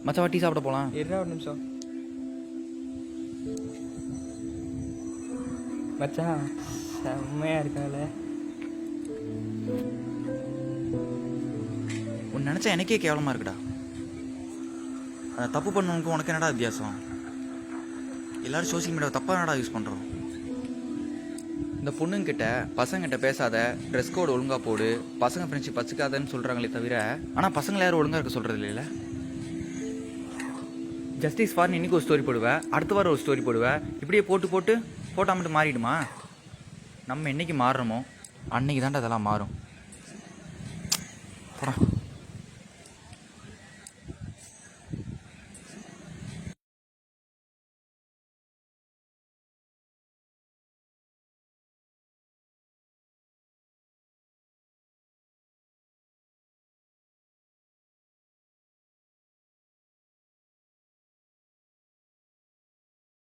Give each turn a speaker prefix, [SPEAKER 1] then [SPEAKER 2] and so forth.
[SPEAKER 1] மச்சான் டீ சாப்பிட போகலாம்.
[SPEAKER 2] இருடா ஒரு நிமிஷம் மச்சான், செம்மையாக இருக்கால.
[SPEAKER 1] உன் நினச்சா எனக்கே கேவலமாக இருக்குடா. தப்பு பண்ணவனுக்கு உனக்கு என்னடா வித்தியாசம்? எல்லோரும் சோசியல் மீடியாவை தப்பாக என்னடா யூஸ் பண்ணுறோம். இந்த பொண்ணுங்கிட்ட பசங்கிட்ட பேசாத, ட்ரெஸ் கோடு ஒழுங்காக போடு, பசங்க ஃப்ரெண்ட்ஷிப் வச்சுக்காதன்னு சொல்கிறாங்களே தவிர, ஆனால் பசங்களை யாரும் ஒழுங்காக இருக்க சொல்கிறது இல்லைல்ல. ஜஸ்டிஸ் ஃபார்னு இன்றைக்கி ஒரு ஸ்டோரி போடுவேன், அடுத்த வாரம் ஒரு ஸ்டோரி போடுவேன். இப்படியே போட்டு போட்டால் மட்டும் மாறிடுமா? நம்ம என்றைக்கு மாறுறோமோ அன்றைக்கி தான்டா அதெல்லாம் மாறும். போடா.